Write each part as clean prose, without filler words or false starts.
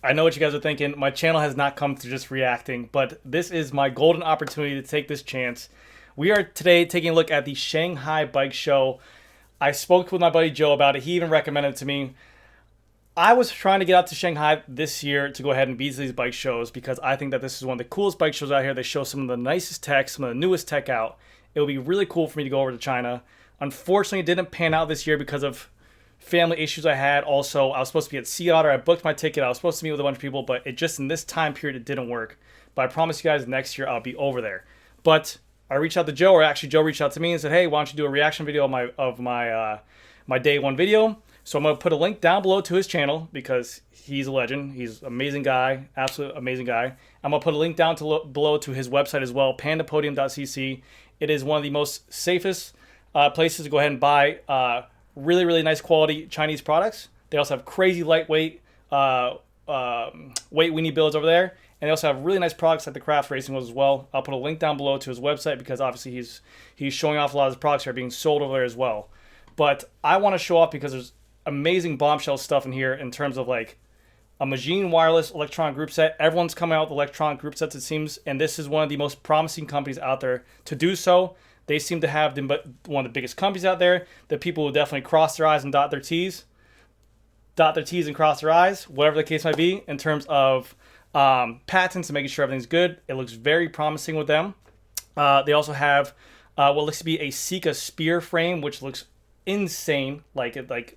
I know what you guys are thinking. My channel has not come to just reacting, but this is my golden opportunity to take this chance. We are today taking a look at the Shanghai Bike Show. I spoke with my buddy Joe about it. He even recommended it to me. I was trying to get out to Shanghai this year to go ahead and visit these bike shows because I think that this is one of the coolest bike shows out here. They show some of the nicest tech, some of the newest tech out. It would be really cool for me to go over to China. Unfortunately, it didn't pan out this year because of family issues I had. Also, I was supposed to be at Sea Otter. I booked my ticket. I was supposed to meet with a bunch of people, but it just in this time period, it didn't work. But I promise you guys next year I'll be over there. But I reached out to Joe, or actually Joe reached out to me and said, hey, why don't you do a reaction video of my day one video? So I'm going to put a link down below to his channel because he's a legend. He's an amazing guy, absolute amazing guy. I'm going to put a link down below to his website as well, pandapodium.cc. It is one of the most safest places to go ahead and buy really, really nice quality Chinese products. They also have crazy lightweight weight weenie builds over there. And they also have really nice products like the craft racing ones as well. I'll put a link down below to his website because obviously he's showing off a lot of his products that are being sold over there as well. But I want to show off because there's amazing bombshell stuff in here in terms of like a Magene wireless electronic group set. Everyone's coming out with electronic group sets, it seems, and this is one of the most promising companies out there to do so. They seem to have one of the biggest companies out there that people will definitely cross their I's and dot their T's and cross their I's, whatever the case might be, in terms of patents and making sure everything's good. It looks very promising with them. They also have what looks to be a SEKA SPEAR frame, which looks insane, like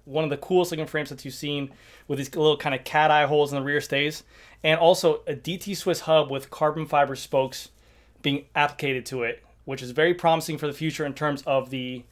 one of the coolest looking frames that you've seen, with these little kind of cat eye holes in the rear stays, and also a DT Swiss hub with carbon fiber spokes being applicated to it, which is very promising for the future in terms of the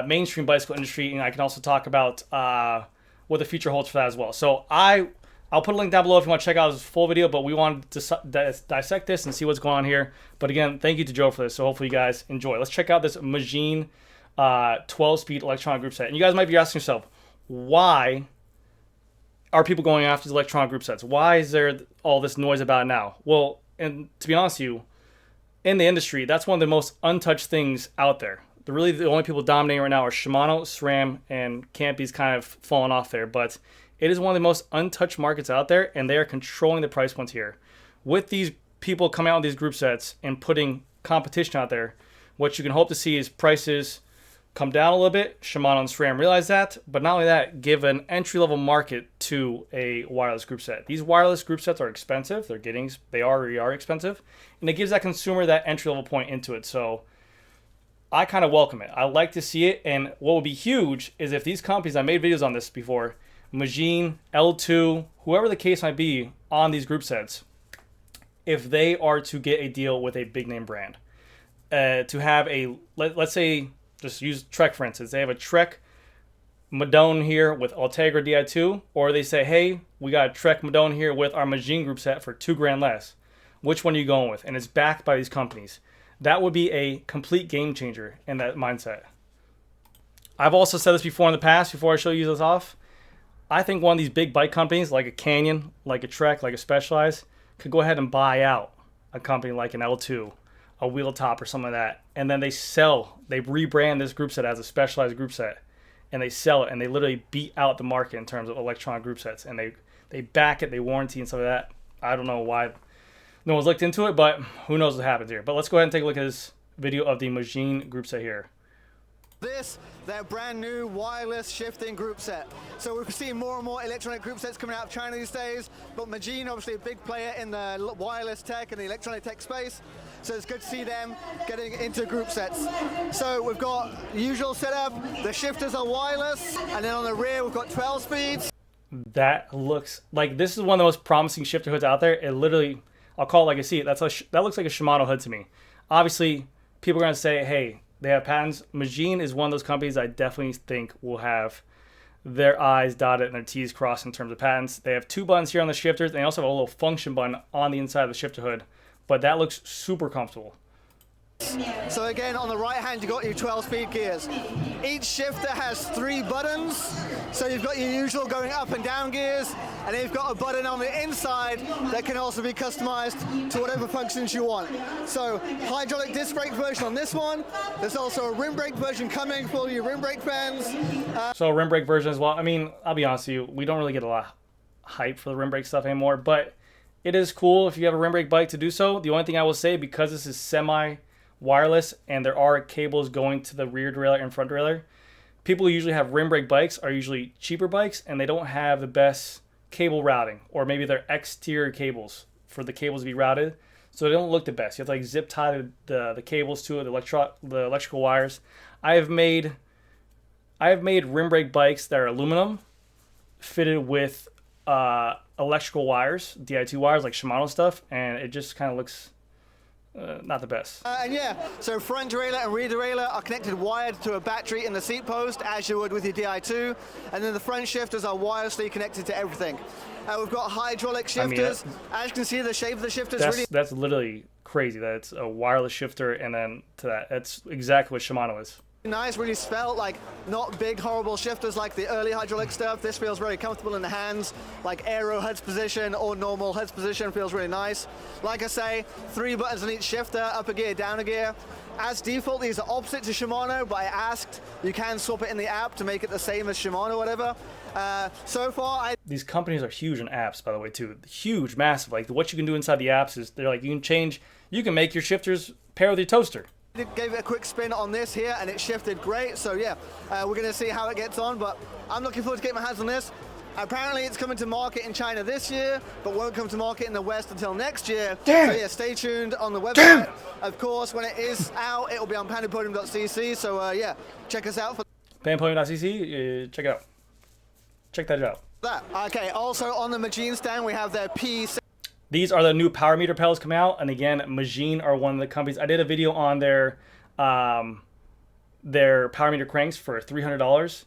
mainstream bicycle industry. And I can also talk about what the future holds for that as well. So I'll put a link down below if you want to check out his full video, but we wanted to dissect this and see what's going on here. But again, thank you to Joe for this, so hopefully you guys enjoy. Let's check out this Magene 12-speed electronic group set. And you guys might be asking yourself, why are people going after these electronic group sets? Why is there all this noise about it now? Well, and to be honest with you, in the industry, that's one of the most untouched things out there. Really, the only people dominating right now are Shimano, SRAM, and Campy's kind of fallen off there. But it is one of the most untouched markets out there, and they are controlling the price points here. With these people coming out with these group sets and putting competition out there, what you can hope to see is prices come down a little bit. Shimano and SRAM realize that, but not only that, give an entry-level market to a wireless group set. These wireless group sets are expensive. They already are expensive, and it gives that consumer that entry-level point into it. So I kind of welcome it. I like to see it, and what would be huge is if these companies, I made videos on this before, Magene, L2, whoever the case might be on these group sets, if they are to get a deal with a big name brand, to have a, let's say, just use Trek for instance. They have a Trek MADONE here with Ultegra Di2, or they say, hey, we got a Trek MADONE here with our Magene group set for $2,000 less. Which one are you going with? And it's backed by these companies. That would be a complete game changer in that mindset. I've also said this before in the past, before I show you this off. I think one of these big bike companies, like a Canyon, like a Trek, like a Specialized, could go ahead and buy out a company like an L2, a Wheel Top or something like that, and then they rebrand this group set as a Specialized group set, and they sell it, and they literally beat out the market in terms of electronic group sets, and they back it, they warranty and stuff like that. I don't know why no one's looked into it, but who knows what happens here. But let's go ahead and take a look at this video of the Magene group set here. Their brand new wireless shifting group set. So we're seeing more and more electronic group sets coming out of China these days, but Magene, obviously a big player in the wireless tech and the electronic tech space, so it's good to see them getting into group sets. So we've got the usual setup, the shifters are wireless, and then on the rear we've got 12 speeds. That looks like, this is one of the most promising shifter hoods out there. It literally, I'll call it like I see it. That looks like a Shimano hood to me. Obviously, people are going to say, hey, they have patents. Magene is one of those companies I definitely think will have their I's dotted and their T's crossed in terms of patents. They have two buttons here on the shifters, and they also have a little function button on the inside of the shifter hood, but that looks super comfortable. So again, on the right hand, you've got your 12-speed gears. Each shifter has 3 buttons. So you've got your usual going up and down gears, and then you've got a button on the inside that can also be customized to whatever functions you want. So hydraulic disc brake version on this one. There's also a rim brake version coming for all your rim brake fans. So a rim brake version as well. I mean, I'll be honest with you, we don't really get a lot of hype for the rim brake stuff anymore, but it is cool if you have a rim brake bike to do so. The only thing I will say, because this is semi-wireless and there are cables going to the rear derailleur and front derailleur, people who usually have rim brake bikes are usually cheaper bikes and they don't have the best cable routing, or maybe they're exterior cables for the cables to be routed, so they don't look the best. You have to like zip tie the cables to it, the electrical wires. I have made rim brake bikes that are aluminum fitted with electrical wires, Di2 wires, like Shimano stuff, and it just kind of looks not the best. And yeah, so front derailleur and rear derailleur are connected wired to a battery in the seat post, as you would with your Di2, and then the front shifters are wirelessly connected to everything. We've got hydraulic shifters. As you can see, the shape of the shifters that's literally crazy that it's a wireless shifter, and then to that, that's exactly what Shimano is. Nice, really svelte, like not big horrible shifters like the early hydraulic stuff. This feels very comfortable in the hands, like aero heads position or normal heads position feels really nice. Like I say, 3 buttons on each shifter, up a gear, down a gear. As default, these are opposite to Shimano, but I asked, you can swap it in the app to make it the same as Shimano or whatever. So far, these companies are huge in apps, by the way, too. Huge, massive. Like what you can do inside the apps is they're like, you can make your shifters pair with your toaster. Gave it a quick spin on this here and it shifted great, so yeah, we're going to see how it gets on, but I'm looking forward to getting my hands on this. Apparently it's coming to market in China this year, but won't come to market in the West until next year. Damn. So yeah, stay tuned on the website. Damn. Of course, when it is out, it will be on pandapodium.cc, so yeah, check us out for pandapodium.cc, check it out. Check that out. that. Okay, also on the Magene stand, we have their P6. These are the new power meter pedals coming out, and again, Magene are one of the companies. I did a video on their power meter cranks for $300,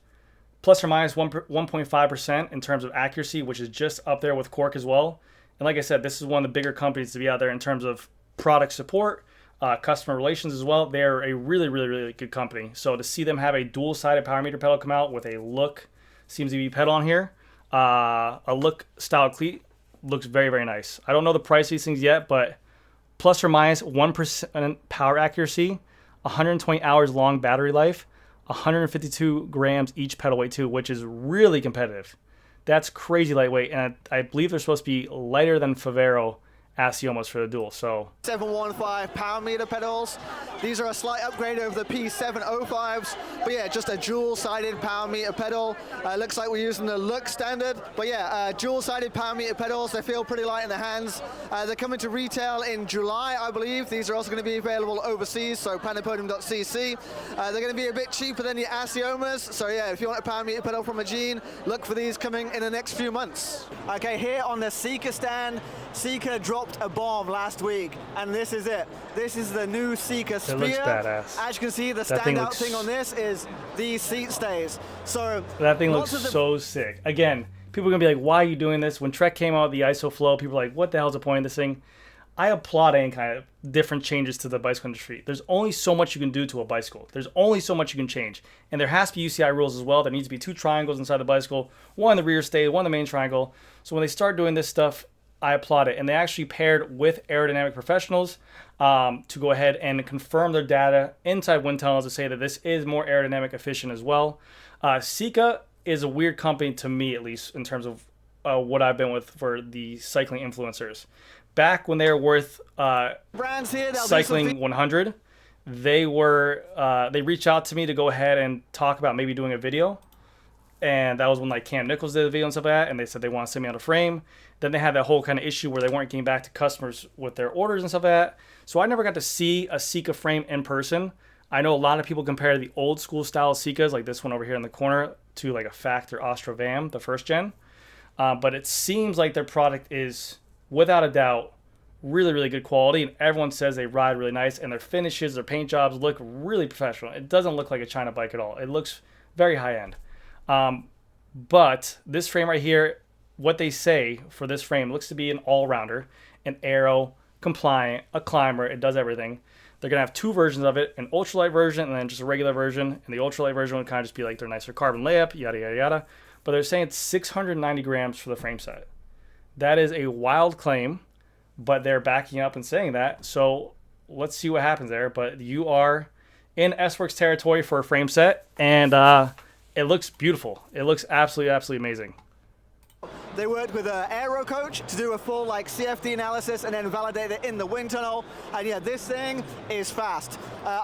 plus or minus 1.5% in terms of accuracy, which is just up there with Cork as well. And like I said, this is one of the bigger companies to be out there in terms of product support, customer relations as well. They're a really, really, really good company. So to see them have a dual-sided power meter pedal come out with a look CMZB pedal on here, a look style cleat, looks very, very nice. I don't know the price of these things yet, but plus or minus 1% power accuracy, 120 hours long battery life, 152 grams each pedal weight too, which is really competitive. That's crazy lightweight, and I believe they're supposed to be lighter than Favero Asiomos for the dual. So 715 power meter pedals. These are a slight upgrade over the P705s, but yeah, just a dual-sided power meter pedal. Looks like we're using the look standard, but yeah, dual-sided power meter pedals. They feel pretty light in the hands. They're coming to retail in July, I believe. These are also going to be available overseas, so pandapodium.cc. They're going to be a bit cheaper than your Asiomas, so yeah, if you want a power meter pedal from Magene, look for these coming in the next few months. Okay, here on the SEKA stand, SEKA dropped a bomb last week, and this is it. This is the new SEKA SPEAR. It looks badass. As you can see, the standout thing on this is these seat stays. So that thing looks so sick. Again, people are gonna be like, why are you doing this? When Trek came out with the ISOFlow, people were like, what the hell's the point of this thing? I applaud any kind of different changes to the bicycle industry. There's only so much you can do to a bicycle. There's only so much you can change. And there has to be UCI rules as well. There needs to be 2 triangles inside the bicycle, one in the rear stay, one in the main triangle. So when they start doing this stuff, I applaud it. And they actually paired with aerodynamic professionals to go ahead and confirm their data inside wind tunnels to say that this is more aerodynamic efficient as well. SEKA is a weird company to me, at least, in terms of what I've been with for the cycling influencers. Back when they were worth brands here, Cycling 100, they reached out to me to go ahead and talk about maybe doing a video. And that was when like Cam Nichols did a video and stuff like that, and they said they want to send me out a frame. Then they had that whole kind of issue where they weren't getting back to customers with their orders and stuff like that. So I never got to see a SEKA frame in person. I know a lot of people compare the old school style SEKAs, like this one over here in the corner, to like a Factor Ostra Vam, the first gen. But it seems like their product is, without a doubt, really, really good quality, and everyone says they ride really nice, and their finishes, their paint jobs look really professional. It doesn't look like a China bike at all. It looks very high-end. But this frame right here, what they say for this frame looks to be an all-rounder, an aero, compliant, a climber. It does everything. They're going to have 2 versions of it, an ultralight version and then just a regular version. And the ultralight version would kind of just be like their nicer carbon layup, yada, yada, yada. But they're saying it's 690 grams for the frame set. That is a wild claim, but they're backing up and saying that. So let's see what happens there. But you are in S-Works territory for a frame set, and it looks beautiful. It looks absolutely, absolutely amazing. They worked with Aero Coach to do a full like CFD analysis and then validate it in the wind tunnel. And yeah, this thing is fast.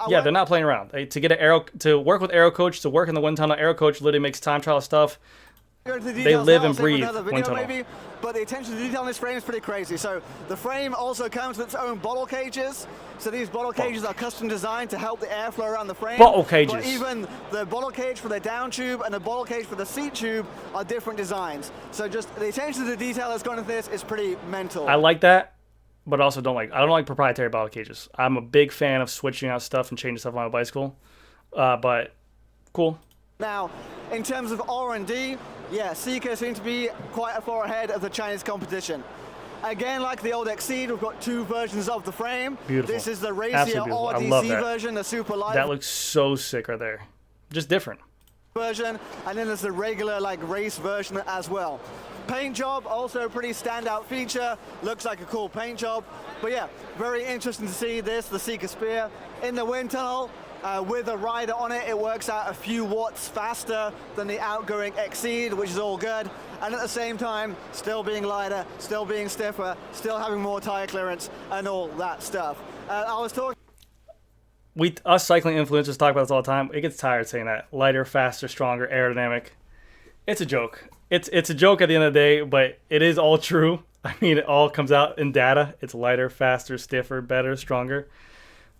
Yeah, they're not playing around. To get to work with Aero Coach, to work in the wind tunnel, Aero Coach literally makes time trial stuff. They live and breathe wind tunnel. Maybe, but the attention to detail on this frame is pretty crazy. So the frame also comes with its own bottle cages. So these bottle cages are custom designed to help the airflow around the frame. Bottle cages. But even the bottle cage for the down tube and the bottle cage for the seat tube are different designs. So just the attention to the detail that's gone into this is pretty mental. I like that, but also I don't like proprietary bottle cages. I'm a big fan of switching out stuff and changing stuff on my bicycle. But cool. Now, in terms of R&D, yeah, SEKA seems to be quite far ahead of the Chinese competition. Again, like the old Exceed, we've got two versions of the frame. Beautiful. This is the RYSEL RDC version, the super light. That looks so sick right there. Just different. Version, and then there's the regular like race version as well. Paint job, also a pretty standout feature. Looks like a cool paint job. But yeah, very interesting to see this, the SEKA Spear, in the wind tunnel. With a rider on it, it works out a few watts faster than the outgoing Exceed, which is all good. And at the same time, still being lighter, still being stiffer, still having more tire clearance, and all that stuff. I was talking. Us cycling influencers talk about this all the time. It gets tired saying that. Lighter, faster, stronger, aerodynamic. It's a joke. It's a joke at the end of the day, but it is all true. I mean, it all comes out in data. It's lighter, faster, stiffer, better, stronger.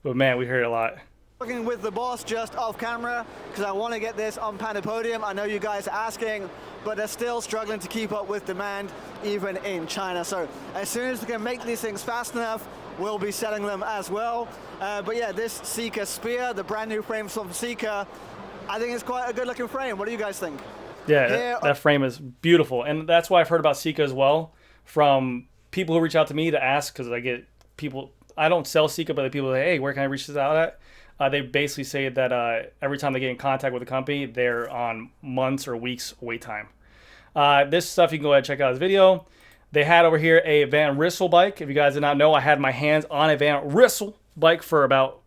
But man, we heard it a lot. Working with the boss just off camera because I want to get this on Panda Podium. I know you guys are asking, but they're still struggling to keep up with demand even in China. So as soon as we can make these things fast enough, we'll be selling them as well. But yeah, this SEKA Spear, the brand new frame from SEKA, I think it's quite a good looking frame. What do you guys think? Yeah, that frame is beautiful. And that's why I've heard about SEKA as well from people who reach out to me to ask, because I get people, I don't sell SEKA, but the people say, hey, where can I reach this out at? They basically say that every time they get in contact with a company, they're on months or weeks wait time. This stuff, you can go ahead and check out this video. They had over here a Van RYSEL bike. If you guys did not know, I had my hands on a Van RYSEL bike for about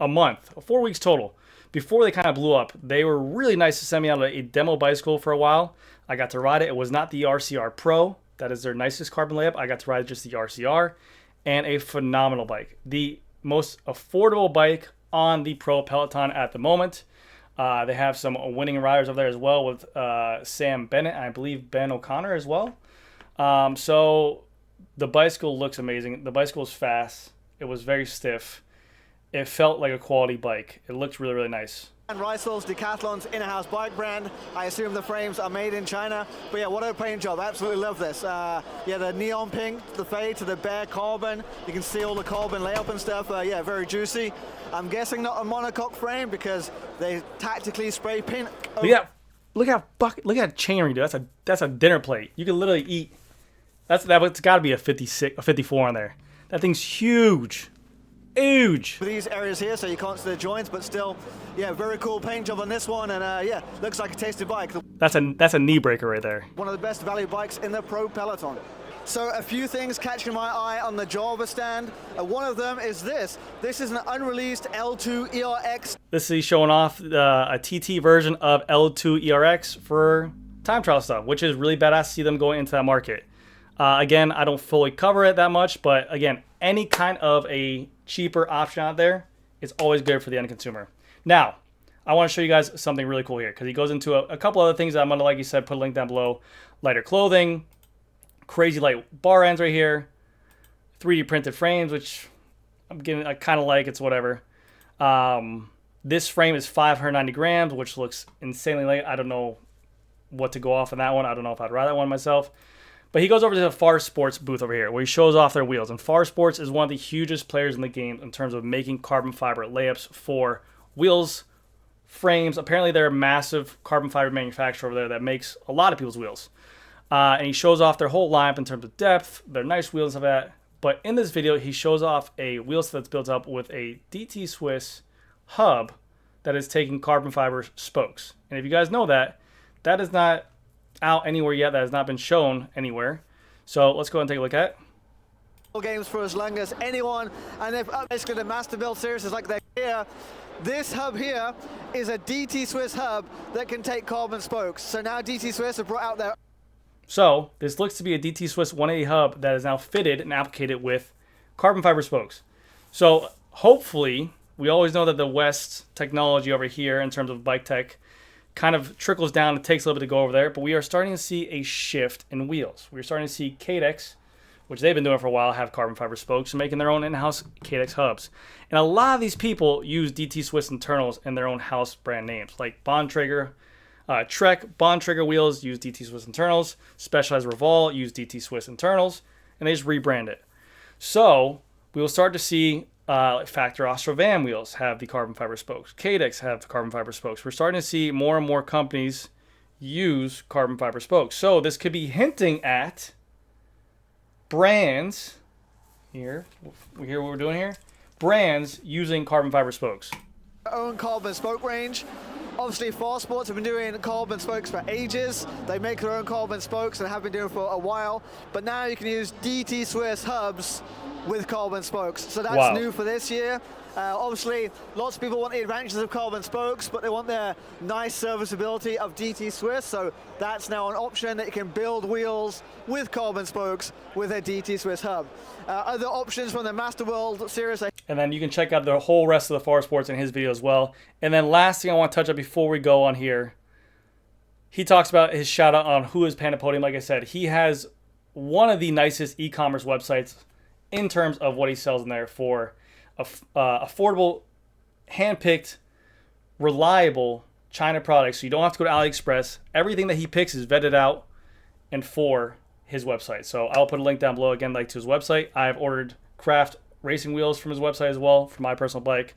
a month, 4 weeks total. Before they kind of blew up, they were really nice to send me out a demo bicycle for a while. I got to ride it. It was not the RCR Pro. That is their nicest carbon layup. I got to ride just the RCR, and a phenomenal bike. The most affordable bike on the Pro Peloton at the moment. They have some winning riders over there as well with Sam Bennett, and I believe Ben O'Connor as well. So the bicycle looks amazing. The bicycle is fast. It was very stiff. It felt like a quality bike. It looked really, really nice. And RYSEL's Decathlon's in-house bike brand. I assume the frames are made in China. But yeah, what a paint job. I absolutely love this. Yeah, the neon pink, the fade to the bare carbon. You can see all the carbon layup and stuff. Yeah, very juicy. I'm guessing not a monocoque frame because they tactically spray paint. Look at that chainring, dude. That's a dinner plate. You can literally eat. It's got to be a 56, a 54 on there. That thing's huge. Huge. These areas here, so you can't see the joints, but still, yeah, very cool paint job on this one, and yeah, looks like a tasty bike. That's a knee breaker right there. One of the best value bikes in the Pro Peloton. So a few things catching my eye on the Java stand. One of them is this. This is an unreleased L2 ERX. This is showing off a TT version of L2 ERX for time trial stuff, which is really badass to see them going into that market. Again, I don't fully cover it that much, but again, any kind of a cheaper option out there is always good for the end consumer. Now, I want to show you guys something really cool here because he goes into a couple other things that I'm going to, like you said, put a link down below. Lighter clothing, crazy light bar ends right here, 3D printed frames, which I kind of like. It's whatever. This frame is 590 grams, which looks insanely light. I don't know what to go off on that one. I don't know if I'd ride that one myself. But he goes over to the Far Sports booth over here where he shows off their wheels. And Far Sports is one of the hugest players in the game in terms of making carbon fiber layups for wheels, frames. Apparently they're a massive carbon fiber manufacturer over there that makes a lot of people's wheels. And he shows off their whole lineup in terms of depth, their nice wheels and stuff like that. But in this video, he shows off a wheel set that's built up with a DT Swiss hub that is taking carbon fiber spokes. And if you guys know that, that is not out anywhere yet. That has not been shown anywhere. So let's go ahead and take a look at it. Games for as long as anyone, and if basically the Master Build series is like they're here. This hub here is a DT Swiss hub that can take carbon spokes. So now DT Swiss have brought out their So this looks to be a DT Swiss 180 hub that is now fitted and applicated with carbon fiber spokes. So hopefully, we always know that the West technology over here in terms of bike tech kind of trickles down. It takes a little bit to go over there, but we are starting to see a shift in wheels. We're starting to see Cadex, which they've been doing for a while, have carbon fiber spokes and making their own in-house Cadex hubs. And a lot of these people use DT Swiss internals in their own house brand names, like Bontrager, Trek, Bontrager wheels use DT Swiss internals, Specialized Revolve use DT Swiss internals, and they just rebrand it. So we will start to see Factor Austro Van wheels have the carbon fiber spokes. Cadex have the carbon fiber spokes. We're starting to see more and more companies use carbon fiber spokes. So this could be hinting at brands here. We hear what we're doing here. Brands using carbon fiber spokes. Our own carbon spoke range. Obviously, Fast Sports have been doing carbon spokes for ages. They make their own carbon spokes and have been doing for a while. But now you can use DT Swiss hubs with carbon spokes. So that's new for this year. Obviously, lots of people want the advantages of carbon spokes, but they want the nice serviceability of DT Swiss. So that's now an option that you can build wheels with carbon spokes with a DT Swiss hub. Other options from the Master World Series. And then you can check out the whole rest of the Far Sports in his video as well. And then last thing I want to touch on before we go on here, he talks about his shout out on Who is Pandapodium. Like I said, he has one of the nicest e-commerce websites in terms of what he sells in there for affordable, hand-picked, reliable China products. So you don't have to go to AliExpress. Everything that he picks is vetted out and for his website. So I'll put a link down below again, like to his website. I've ordered craft racing wheels from his website as well for my personal bike.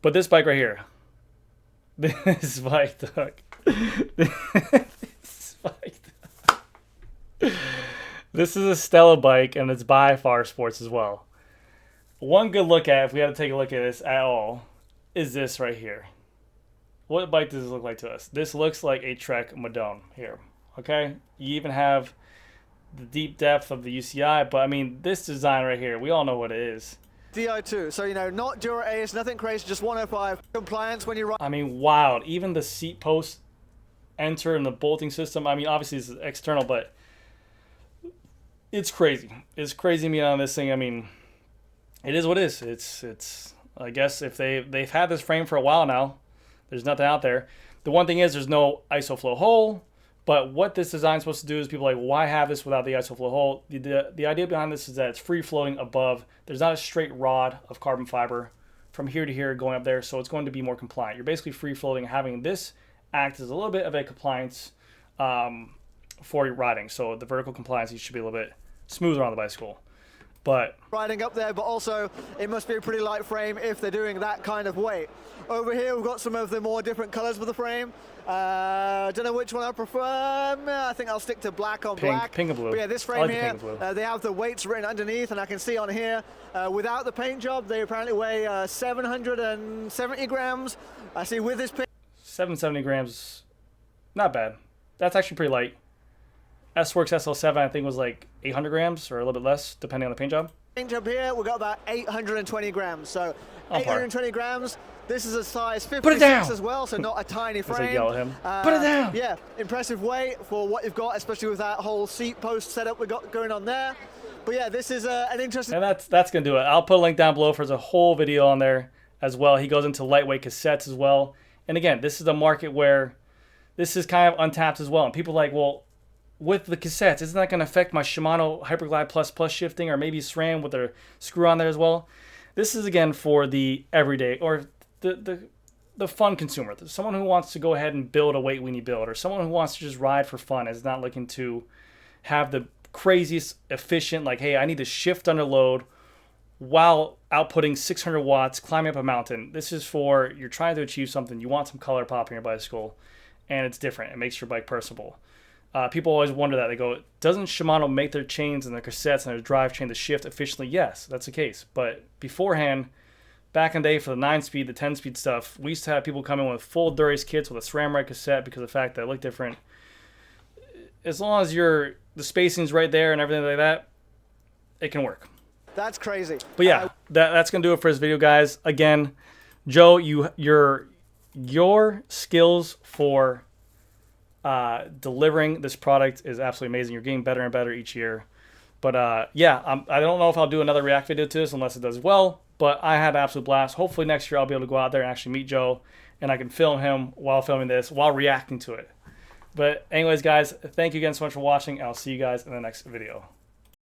But this bike right here, this bike, Doug. This is a Stella bike, and it's by Far Sports as well. One good look at, if we had to take a look at this at all, is this right here. What bike does this look like to us? This looks like a Trek Madone here. Okay? You even have the deep depth of the UCI, but I mean, this design right here, we all know what it is. DI2, so you know, not Dura Ace, nothing crazy, just 105 compliance when you ride. I mean, wow. Even the seat post enter in the bolting system. I mean, obviously this is external, but it's crazy. It's crazy me on this thing. I mean, it is what it is. It's. I guess if they've had this frame for a while now, there's nothing out there. The one thing is there's no ISOFlow hole. But what this design is supposed to do is people are like, why have this without the ISOFlow hole? The idea behind this is that it's free floating above. There's not a straight rod of carbon fiber from here to here going up there, so it's going to be more compliant. You're basically free floating, having this act as a little bit of a compliance for your riding. So the vertical compliance, you should be a little bit smoother on the bicycle. But riding up there, but also it must be a pretty light frame if they're doing that kind of weight. Over here we've got some of the more different colors of the frame. I don't know which one I prefer. I think I'll stick to black on black. Pink and blue. But yeah, this frame here, they have the weights written underneath, and I can see on here, without the paint job, they apparently weigh 770 grams. I see with this paint. 770 grams, not bad. That's actually pretty light. S-Works SL7, I think, was like 800 grams or a little bit less, depending on the paint job. Paint job here, we've got about 820 grams. So 820 grams. This is a size 56 as well, so not a tiny frame. Like yell at him. Put it down. Yeah, impressive weight for what you've got, especially with that whole seat post setup we got going on there. But yeah, this is an interesting. And that's gonna do it. I'll put a link down below for a whole video on there as well. He goes into lightweight cassettes as well. And again, this is a market where this is kind of untapped as well. And people are like, well, with the cassettes, isn't that going to affect my Shimano Hyperglide Plus shifting, or maybe SRAM with their screw on there as well? This is again for the everyday or the fun consumer, someone who wants to go ahead and build a weight weenie build, or someone who wants to just ride for fun, is not looking to have the craziest efficient, like, hey, I need to shift under load while outputting 600 watts, climbing up a mountain. This is for, you're trying to achieve something, you want some color pop in your bicycle, and it's different. It makes your bike personable. People always wonder that. They go, doesn't Shimano make their chains and their cassettes and their drive chain to shift efficiently? Yes, that's the case. But beforehand, back in the day for the 9-speed, the 10-speed stuff, we used to have people come in with full Dura-Ace kits with a SRAM right cassette because of the fact that it looked different. As long as the spacing's right there and everything like that, it can work. That's crazy. But yeah, that's going to do it for this video, guys. Again, Joe, your skills for Delivering this product is absolutely amazing. You're getting better and better each year. But yeah, I don't know if I'll do another React video to this unless it does well. But I had an absolute blast. Hopefully next year I'll be able to go out there and actually meet Joe, and I can film him while filming this, while reacting to it. But anyways, guys, thank you again so much for watching. I'll see you guys in the next video.